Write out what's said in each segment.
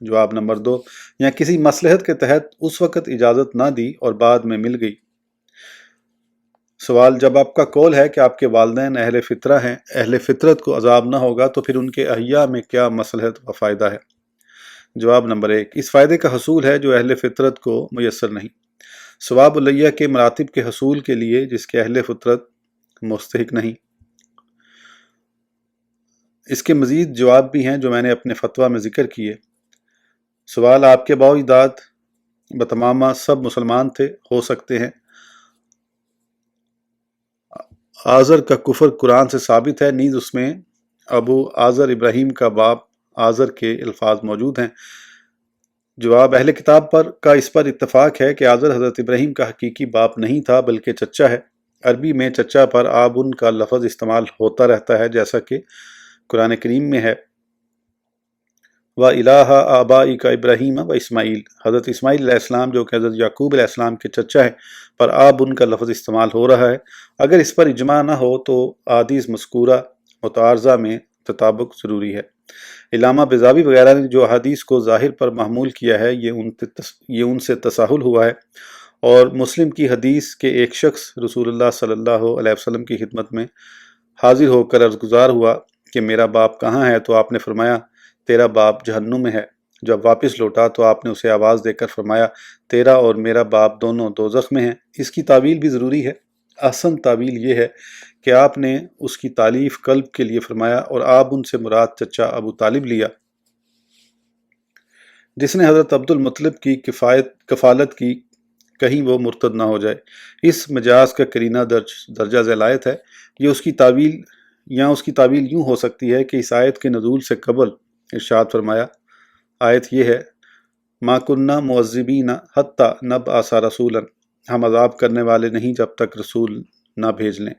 جواب نمبر 2، یا کسی مصلحت کے تحت اس وقت اجازت نہ دی اور بعد میں مل گئی۔ سوال، جب آپ کا قول ہے کہ آپ کے والدین اہل فطرہ ہیں، اہل فطرت کو عذاب نہ ہوگا، تو پھر ان کے احیاء میں کیا مصلحت و فائدہ ہے؟ جواب نمبر 1، اس فائدے کا حصول ہے جو اہل فطرت کو میسر نہیں، ثواب الیہ کے مراتب کے حصول کے لیے جس کے اہل فطرت مستحق نہیں۔ اس کے مزید جواب بھی ہیں جو میں نے اپنے فتویٰ میں ذکر کیے۔ سوال، آپ کے باؤ اجداد بتمامہ سب مسلمان تھے، ہو سکتے ہیں؟ آزر کا کفر قرآن سے ثابت ہے، نیز اس میں ابو آزر ابراہیم کا باپ آزر کے الفاظ موجود ہیں۔ جواب، اہل کتاب کا اس پر اتفاق ہے کہ آزر حضرت ابراہیم کا حقیقی باپ نہیں تھا بلکہ چچا ہے۔ عربی میں چچا پر آبن کا لفظ استعمال ہوتا رہتا ہے، جیسا کہ قرآن کریم میں ہے، وَإِلَٰهَ آبَائِكَ إِبْرَاهِيمَ وَإِسْمَاعِيلَ۔ حضرت اسماعیل علیہ السلام جو کہ حضرت یعقوب علیہ السلام کے چچا ہیں پر آبن کا لفظ استعمال ہو رہا ہے۔ اگر اس پر اجماع نہ ہو تو احادیث مذکورہ متعارضہ میں تطابق ضروری ہے۔ علامہ بیضاوی وغیرہ نے جو احادیث کو ظاہر پر محمول کیا ہے یہ ان سے تساہل ہوا ہے، اور مسلم کی حدیث کے ایک شخص رسول اللہ صلی اللہ علیہ وسلم کی خدمت میں حاضر ہو کر عرض گزار ہوا کہ میرا باپ کہاں ہے؟ تو آپ نے فرمایا تیرا باپ جہنم میں ہے۔ جب واپس لوٹا تو آپ نے اسے آواز دے کر فرمایا تیرا اور میرا باپ دونوں دوزخ میں ہیں۔ اس کی تعویل بھی ضروری ہے۔ احسن تعویل یہ ہے کہ آپ نے اس کی تعلیف قلب کے لیے فرمایا اور آپ ان سے مراد چچا ابو طالب لیا، جس نے حضرت عبد المطلب کی کفالت کی، کہیں وہ مرتد نہ ہو جائے۔ اس مجاز کا قرینہ درجہ ذیل آیت ہے۔ یہ اس کی تعویل یوں ہو سکتی ہے کہ اس آیت کے نزول سے قبل ارشاد فرمایا، آیت یہ ہے، ما کننا معذبین حتی نبعث رسولا، ہم عذاب کرنے والے نہیں جب تک رسول نہ بھیج لیں۔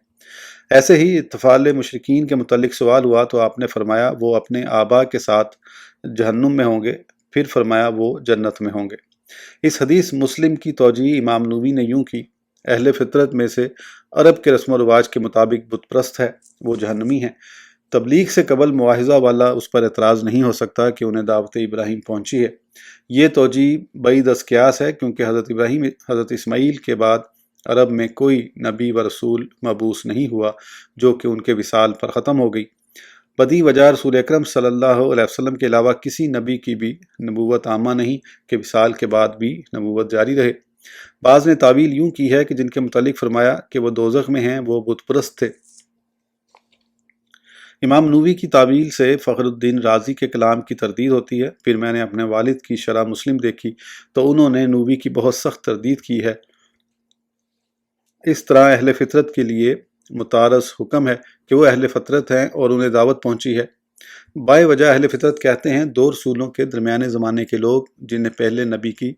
ایسے ہی اطفال مشرکین کے متعلق سوال ہوا تو آپ نے فرمایا وہ اپنے آبا کے ساتھ جہنم میں ہوں گے، پھر فرمایا وہ جنت میں ہوں گے۔ اس حدیث مسلم کی توجیہ امام نووی نے یوں کی، اہل فطرت میں سے عرب کے رسم و رواج کے مطابق بت پرست ہے، وہ جہنمی ہیں۔ تبلیغ سے قبل مواحظہ والا اس پر اعتراض نہیں ہو سکتا کہ انہیں دعوت ابراہیم پہنچی ہے۔ یہ توجیہ بعید از قیاس ہے، کیونکہ حضرت اسماعیل کے بعد عرب میں کوئی نبی و رسول مبعوث نہیں ہوا جو کہ ان کے وصال پر ختم ہو گئی۔ بدیہی وجہ رسول اکرم صلی اللہ علیہ وسلم کے علاوہ کسی نبی کی بھی نبوت عامہ نہیں کہ وصال کے بعد بھی نبوت جاری رہے۔ بعض نے تعویل یوں کی ہے کہ جن کے متعلق فرمایا کہ وہ دوزخ میں ہیں وہ بت پرست تھے۔ امام نووی کی تعویل سے فخر الدین رازی کے کلام کی تردید ہوتی ہے۔ پھر میں نے اپنے والد کی شرح مسلم دیکھی تو انہوں نے نووی کی بہت سخت تردید کی ہے۔ اس طرح اہل فطرت کے لیے متعارض حکم ہے کہ وہ اہل فطرت ہیں اور انہیں دعوت پہنچی ہے۔ بائے وجہ اہل فطرت کہتے ہیں دو رسولوں کے درمیانے زمانے کے لوگ جنہیں پہلے نبی کی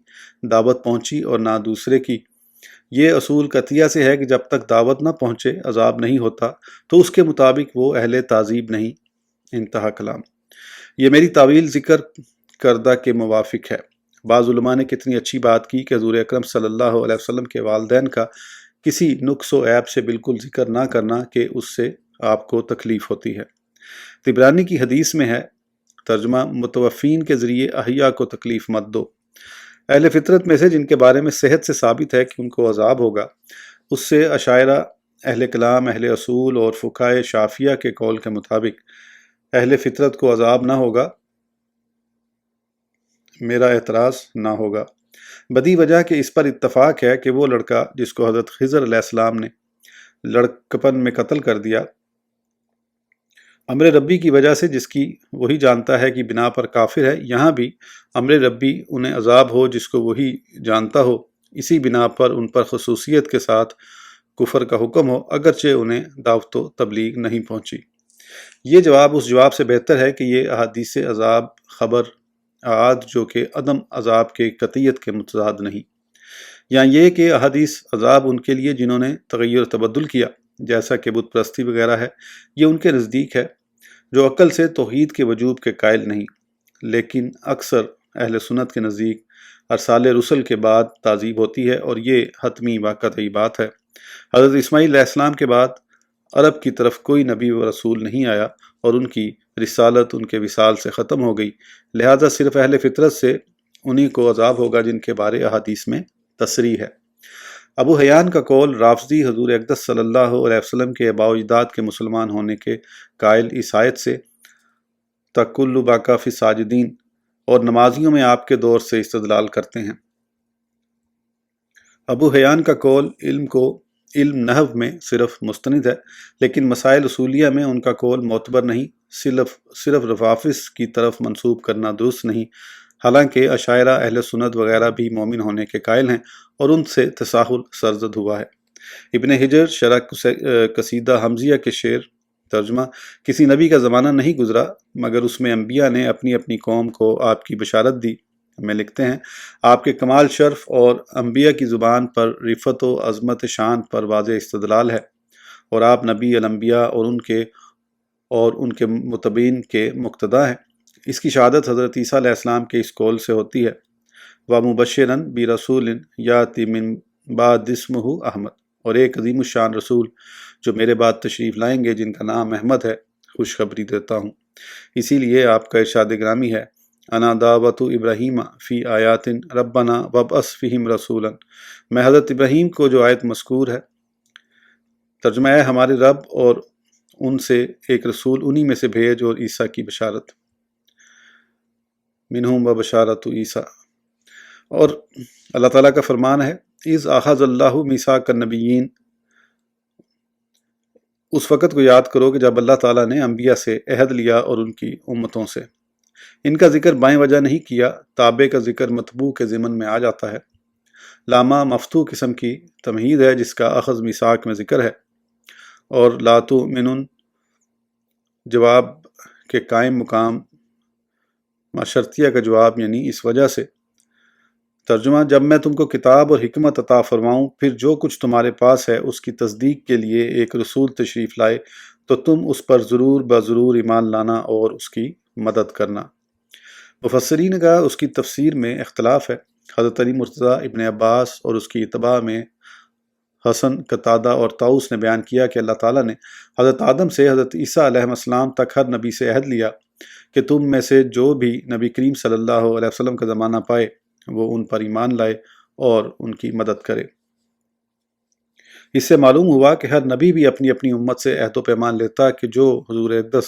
دعوت پہنچی اور نہ دوسرے کی۔ یہ اصول قطعیہ سے ہے کہ جب تک دعوت نہ پہنچے عذاب نہیں ہوتا، تو اس کے مطابق وہ اہل تعذیب نہیں۔ انتہا کلام۔ یہ میری تعویل ذکر کردہ کے موافق ہے۔ بعض علماء نے کتنی اچھی بات کی کہ حضور اکرم صلی اللہ علیہ وسلم کے والدین کا کسی نقص و عیب سے بالکل ذکر نہ کرنا کہ اس سے آپ کو تکلیف ہوتی ہے۔ طبرانی کی حدیث میں ہے، ترجمہ، متوفین کے ذریعے احیاء کو تکلیف مت دو۔ اہل فطرت میں سے جن کے بارے میں صحت سے ثابت ہے کہ ان کو عذاب ہوگا، اس سے اشاعرہ، اہل کلام، اہل اصول اور فقہائے شافعیہ کے قول کے مطابق اہل فطرت کو عذاب نہ ہوگا، میرا اعتراض نہ ہوگا۔ بدی وجہ کہ اس پر اتفاق ہے کہ وہ لڑکا جس کو حضرت خضر علیہ السلام نے لڑکپن میں قتل کر دیا، امر ربی کی وجہ سے جس کی وہی جانتا ہے کہ بنا پر کافر ہے، یہاں بھی امر ربی انہیں عذاب ہو جس کو وہی جانتا ہو، اسی بنا پر ان پر خصوصیت کے ساتھ کفر کا حکم ہو اگرچہ انہیں دعوت و تبلیغ نہیں پہنچی۔ یہ جواب اس جواب سے بہتر ہے کہ یہ احادیث عذاب خبر اعاد جو کہ عدم عذاب کے قطعیت کے متضاد نہیں، یا یہ کہ احادیث عذاب ان کے لیے جنہوں نے تغیر تبدل کیا جیسا کہ بت پرستی وغیرہ ہے، یہ ان کے نزدیک ہے جو عقل سے توحید کے وجوب کے قائل نہیں، لیکن اکثر اہل سنت کے نزدیک ارسال رسل کے بعد تعذیب ہوتی ہے اور یہ حتمی و قطعی بات ہے۔ حضرت اسماعیل علیہ السلام کے بعد عرب کی طرف کوئی نبی و رسول نہیں آیا اور ان کی رسالت ان کے وصال سے ختم ہو گئی، لہذا صرف اہل فطرت سے انہی کو عذاب ہوگا جن کے بارے احادیث میں تصریح ہے۔ ابو حیان کا قول رافضی حضور اقدس صلی اللہ علیہ وسلم کے آباء و اجداد کے مسلمان ہونے کے قائل اس آیت سے تکل باقا فی ساجدین اور نمازیوں میں آپ کے دور سے استدلال کرتے ہیں۔ ابو حیان کا قول علم نحو میں صرف مستند ہے، لیکن مسائل اصولیہ میں ان کا قول معتبر نہیں، صرف روافض کی طرف منسوب کرنا درست نہیں، حالانکہ اشاعرہ، اہل سنت وغیرہ بھی مومن ہونے کے قائل ہیں اور ان سے تساہل سرزد ہوا ہے۔ ابن حجر شرح قصیدہ حمزیہ کے شعر ترجمہ: کسی نبی کا زمانہ نہیں گزرا مگر اس میں انبیاء نے اپنی اپنی قوم کو آپ کی بشارت دی، میں لکھتے ہیں آپ کے کمال شرف اور انبیاء کی زبان پر رفت و عظمت شان پر واضح استدلال ہے، اور آپ نبی الانبیاء اور ان کے متبعین کے مقتدا ہیں۔ اس کی شہادت حضرت عیسیٰ علیہ السلام کے اس قول سے ہوتی ہے وَمُبَشِّرًا بِرَسُولٍ یَأْتِی مِن بَعْدِی اسْمُهُ احمد، اور ایک عظیم الشان رسول جو میرے بعد تشریف لائیں گے جن کا نام احمد ہے، خوشخبری دیتا ہوں۔ اسی لیے آپ کا ارشاد گرامی ہے انا دعوت ابراہیم فی آیات ربنا وابعث فیہم رسولا، میں حضرت ابراہیم کو جو آیت مذکور ہے، ترجمہ ہے ہمارے رب اور ان سے ایک رسول انہی میں سے بھیج اور عیسیٰ کی بشارت، منہم و بشارت عیسیٰ۔ اور اللہ تعالیٰ کا فرمان ہے اذ اخذ اللہ میثاق النبیین، اس وقت کو یاد کرو کہ جب اللہ تعالیٰ نے انبیاء سے عہد لیا اور ان کی امتوں سے۔ ان کا ذکر بائیں وجہ نہیں کیا، تابع کا ذکر متبوع کے ضمن میں آ جاتا ہے۔ لامہ مفتوح قسم کی تمہید ہے جس کا اخذ میثاق میں ذکر ہے، اور لا تؤمنون جواب کے قائم مقام ماشرطیہ کا جواب یعنی اس وجہ سے۔ ترجمہ: جب میں تم کو کتاب اور حکمت عطا فرماؤں پھر جو کچھ تمہارے پاس ہے اس کی تصدیق کے لیے ایک رسول تشریف لائے تو تم اس پر ضرور بضرور ایمان لانا اور اس کی مدد کرنا۔ مفسرین کا اس کی تفسیر میں اختلاف ہے۔ حضرت علی مرتضیٰ، ابن عباس اور اس کی اتباع میں حسن، قتادہ اور طاؤس نے بیان کیا کہ اللہ تعالیٰ نے حضرت آدم سے حضرت عیسیٰ علیہ السلام تک ہر نبی سے عہد لیا کہ تم میں سے جو بھی نبی کریم صلی اللہ علیہ وسلم کا زمانہ پائے وہ ان پر ایمان لائے اور ان کی مدد کرے۔ اس سے معلوم ہوا کہ ہر نبی بھی اپنی اپنی امت سے عہد و پیمان لیتا کہ جو حضور اقدس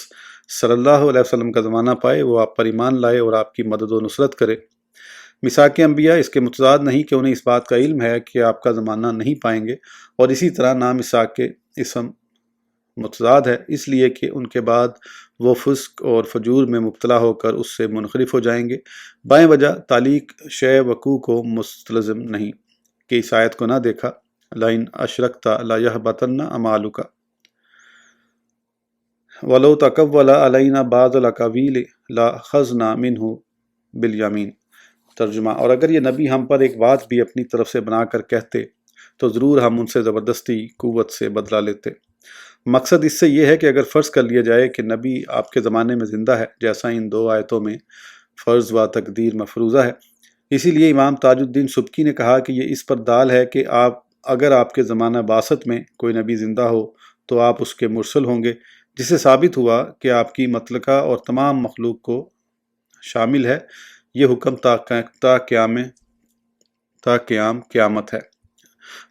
صلی اللہ علیہ وسلم کا زمانہ پائے وہ آپ پر ایمان لائے اور آپ کی مدد و نصرت کرے۔ میثاق انبیاء اس کے متضاد نہیں کہ انہیں اس بات کا علم ہے کہ آپ کا زمانہ نہیں پائیں گے، اور اسی طرح نامیثاق کے اسم متضاد ہے اس لیے کہ ان کے بعد وہ فسق اور فجور میں مبتلا ہو کر اس سے منحرف ہو جائیں گے۔ بائیں وجہ تعلیق شے وقوع کو مستلزم نہیں کہ اس آیت کو نہ دیکھا لئن اشرکت لیحبطن اعمالک ولو تقول علینا بعض الاقاویل لاخذنا منہ بالیمین۔ ترجمہ: اور اگر یہ نبی ہم پر ایک بات بھی اپنی طرف سے بنا کر کہتے تو ضرور ہم ان سے زبردستی قوت سے بدلہ لیتے۔ مقصد اس سے یہ ہے کہ اگر فرض کر لیا جائے کہ نبی آپ کے زمانے میں زندہ ہے جیسا ان دو آیتوں میں فرض و تقدیر مفروضہ ہے، اسی لیے امام تاج الدین سبکی نے کہا کہ یہ اس پر دال ہے کہ اگر آپ کے زمانہ بعثت میں کوئی نبی زندہ ہو تو آپ اس کے مرسل ہوں گے، جس سے ثابت ہوا کہ آپ کی مطلقہ اور تمام مخلوق کو شامل ہے۔ یہ حکم تا قیام قیامت ہے۔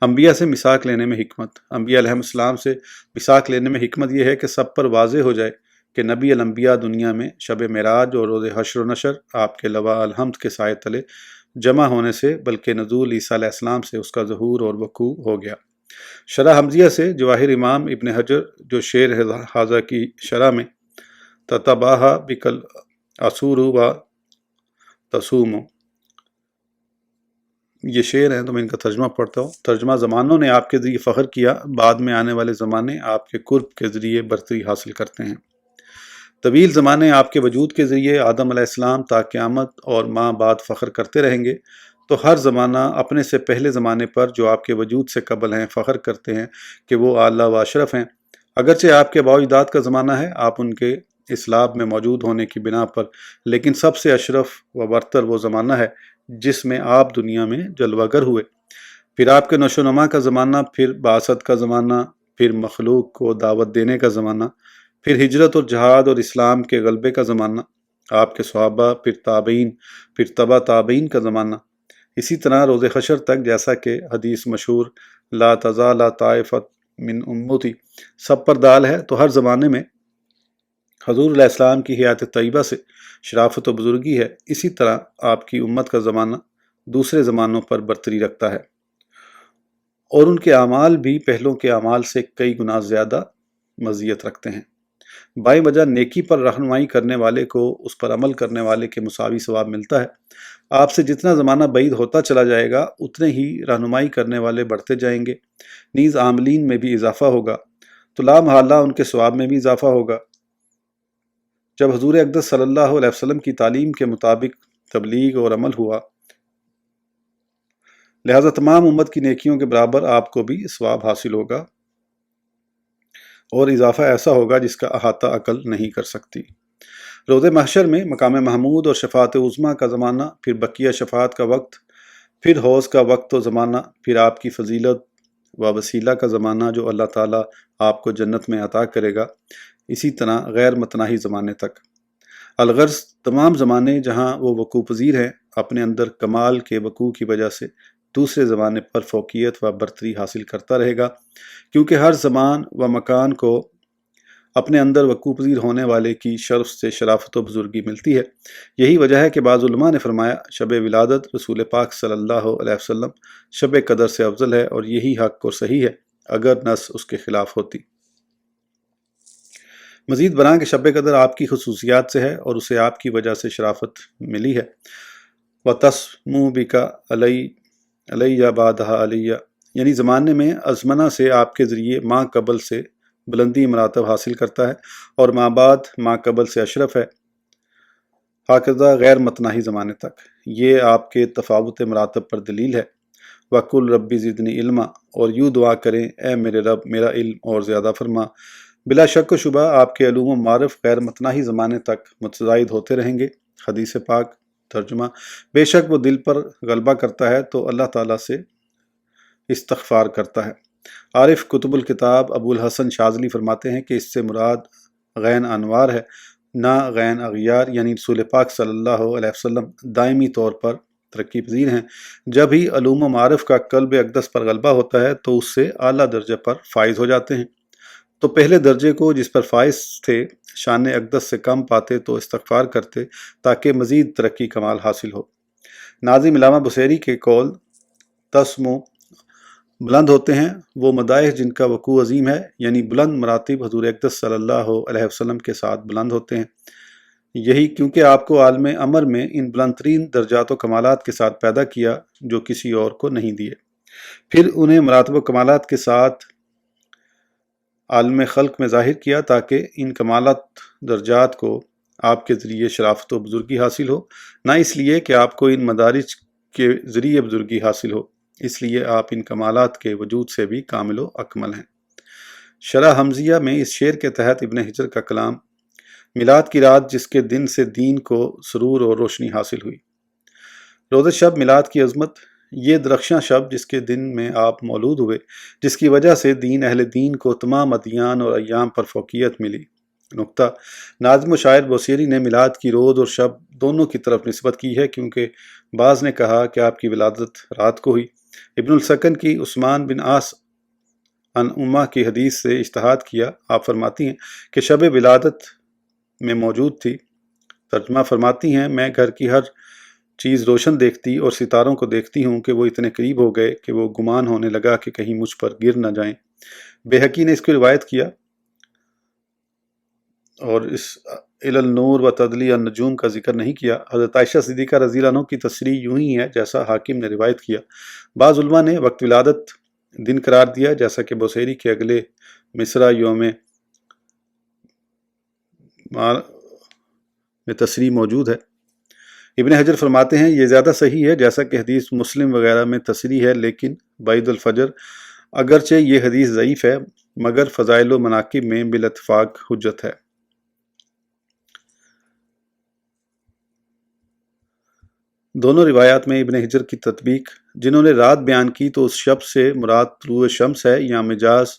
انبیاء سے میثاق لینے میں حکمت۔ انبیاء علیہ السلام سے میثاق لینے میں حکمت یہ ہے کہ سب پر واضح ہو جائے کہ نبی الانبیاء دنیا میں شب معراج اور روز حشر و نشر آپ کے لواء الحمد کے سائے تلے جمع ہونے سے بلکہ نزول عیسیٰ علیہ السلام سے اس کا ظہور اور وقوع ہو گیا۔ شرح حمزیہ سے جواہر امام ابن حجر جو شعر حاضہ کی شرح میں تتباہا بکل عصور و تسوم، یہ شعر ہیں تو میں ان کا ترجمہ پڑھتا ہوں۔ ترجمہ: زمانوں نے آپ کے ذریعے فخر کیا، بعد میں آنے والے زمانے آپ کے قرب کے ذریعے برتری حاصل کرتے ہیں۔ طویل زمانے آپ کے وجود کے ذریعے آدم علیہ السلام تا قیامت اور ماں بعد فخر کرتے رہیں گے، تو ہر زمانہ اپنے سے پہلے زمانے پر جو آپ کے وجود سے قبل ہیں فخر کرتے ہیں کہ وہ اعلیٰ و اشرف ہیں۔ اگرچہ آپ کے آباء و اجداد کا زمانہ ہے آپ ان کے اسلاب میں موجود ہونے کی بنا پر، لیکن سب سے اشرف و برتر وہ زمانہ ہے جس میں آپ دنیا میں جلوہ گر ہوئے۔ پھر آپ کے نشو و نما کا زمانہ، پھر بعثت کا زمانہ، پھر مخلوق کو دعوت دینے کا زمانہ، پھر ہجرت اور جہاد اور اسلام کے غلبے کا زمانہ، آپ کے صحابہ، پھر تابعین، پھر تبا تابعین کا زمانہ، اسی طرح روز حشر تک، جیسا کہ حدیث مشہور لا تزال طائفۃ من امتی سب پر دال ہے، تو ہر زمانے میں حضور علیہ السلام کی حیات طیبہ سے شرافت و بزرگی ہے، اسی طرح آپ کی امت کا زمانہ دوسرے زمانوں پر برتری رکھتا ہے، اور ان کے اعمال بھی پہلوں کے اعمال سے کئی گنا زیادہ مزیت رکھتے ہیں۔ بائیں وجہ نیکی پر رہنمائی کرنے والے کو اس پر عمل کرنے والے کے مساوی ثواب ملتا ہے۔ آپ سے جتنا زمانہ بعید ہوتا چلا جائے گا اتنے ہی رہنمائی کرنے والے بڑھتے جائیں گے، نیز عاملین میں بھی اضافہ ہوگا، تو لا محالہ ان کے ثواب میں بھی اضافہ ہوگا۔ جب حضور اقدس صلی اللہ علیہ وسلم کی تعلیم کے مطابق تبلیغ اور عمل ہوا، لہذا تمام امت کی نیکیوں کے برابر آپ کو بھی ثواب حاصل ہوگا، اور اضافہ ایسا ہوگا جس کا احاطہ عقل نہیں کر سکتی۔ روز محشر میں مقام محمود اور شفاعت عظمیٰ کا زمانہ، پھر بقیہ شفاعت کا وقت، پھر حوض کا وقت و زمانہ، پھر آپ کی فضیلت و وسیلہ کا زمانہ جو اللہ تعالیٰ آپ کو جنت میں عطا کرے گا، اسی طرح غیر متناہی زمانے تک۔ الغرض تمام زمانے جہاں وہ وقوع پذیر ہیں، اپنے اندر کمال کے وقوع کی وجہ سے دوسرے زمانے پر فوقیت و برتری حاصل کرتا رہے گا، کیونکہ ہر زمان و مکان کو اپنے اندر وقوع پذیر ہونے والے کی شرف سے شرافت و بزرگی ملتی ہے۔ یہی وجہ ہے کہ بعض علماء نے فرمایا شب ولادت رسول پاک صلی اللہ علیہ وسلم شب قدر سے افضل ہے، اور یہی حق اور صحیح ہے اگر نص اس کے خلاف ہوتی۔ مزید برآں کہ شب قدر آپ کی خصوصیات سے ہے اور اسے آپ کی وجہ سے شرافت ملی ہے۔ وَتَسْمُو بِكَ عَلَيَّ بَعْدَهَا عَلِيَّ، یعنی زمانے میں ازمنہ سے آپ کے ذریعے ماں قبل سے بلندی مراتب حاصل کرتا ہے، اور ماں بعد ماں قبل سے اشرف ہے، ہاکذا غیر متناہی زمانے تک۔ یہ آپ کے تفاوت مراتب پر دلیل ہے۔ وَقُلْ رَبِّ زِدْنِی عِلْمًا، اور یوں دعا کریں اے میرے رب میرا علم اور زیادہ فرما۔ بلا شک و شبہ آپ کے علوم و معارف غیر متناہی زمانے تک متزاید ہوتے رہیں گے۔ حدیث پاک ترجمہ، بے شک وہ دل پر غلبہ کرتا ہے تو اللہ تعالیٰ سے استغفار کرتا ہے۔ عارف کتب الکتاب ابو الحسن شاذلی فرماتے ہیں کہ اس سے مراد غین انوار ہے، نہ غین اغیار، یعنی رسول پاک صلی اللہ علیہ وسلم دائمی طور پر ترقی پذیر ہیں۔ جب ہی علوم و معارف کا قلب اقدس پر غلبہ ہوتا ہے تو اس سے اعلیٰ درجے پر فائز ہو جاتے ہیں، تو پہلے درجے کو جس پر فائز تھے شان اقدس سے کم پاتے تو استغفار کرتے تاکہ مزید ترقی کمال حاصل ہو۔ ناظم علامہ بصیری کے قول تسمو بلند ہوتے ہیں وہ مدائح جن کا وقوع عظیم ہے، یعنی بلند مراتب حضور اقدس صلی اللہ علیہ وسلم کے ساتھ بلند ہوتے ہیں، یہی کیونکہ آپ کو عالم امر میں ان بلند ترین درجات و کمالات کے ساتھ پیدا کیا جو کسی اور کو نہیں دیے، پھر انہیں مراتب و کمالات کے ساتھ عالم خلق میں ظاہر کیا تاکہ ان کمالات درجات کو آپ کے ذریعے شرافت و بزرگی حاصل ہو، نہ اس لیے کہ آپ کو ان مدارج کے ذریعے بزرگی حاصل ہو، اس لیے آپ ان کمالات کے وجود سے بھی کامل و اکمل ہیں۔ شرح حمزیہ میں اس شعر کے تحت ابن حجر کا کلام، میلاد کی رات جس کے دن سے دین کو سرور اور روشنی حاصل ہوئی۔ روز شب میلاد کی عظمت، یہ درخشاں شب جس کے دن میں آپ مولود ہوئے، جس کی وجہ سے دین اہل دین کو تمام ادیان اور ایام پر فوقیت ملی۔ نقطہ، ناظم و شاعر بوسیری نے میلاد کی روز اور شب دونوں کی طرف نسبت کی ہے، کیونکہ بعض نے کہا کہ آپ کی ولادت رات کو ہوئی۔ ابن السکن کی عثمان بن عاص عن امہ کی حدیث سے اجتہاد کیا، آپ فرماتی ہیں کہ شب ولادت میں موجود تھی۔ ترجمہ فرماتی ہیں میں گھر کی ہر چیز روشن دیکھتی اور ستاروں کو دیکھتی ہوں کہ وہ اتنے قریب ہو گئے کہ وہ گمان ہونے لگا کہ کہیں مجھ پر گر نہ جائیں۔ بیہقی نے اس کو روایت کیا، اور اس النور و تدلی النجوم کا ذکر نہیں کیا۔ حضرت عائشہ صدیقہ رضی اللہ عنہ کی تصریح یوں ہی ہے جیسا حاکم نے روایت کیا۔ بعض علماء نے وقت ولادت دن قرار دیا، جیسا کہ بوسیری کے اگلے مصرع یوم میں تصریح موجود ہے۔ ابن حجر فرماتے ہیں یہ زیادہ صحیح ہے، جیسا کہ حدیث مسلم وغیرہ میں تصریح ہے، لیکن بعید الفجر اگرچہ یہ حدیث ضعیف ہے مگر فضائل و مناقب میں بالاتفاق حجت ہے۔ دونوں روایات میں ابن حجر کی تطبیق، جنہوں نے رات بیان کی تو اس شب سے مراد طلوع شمس ہے یا مجاز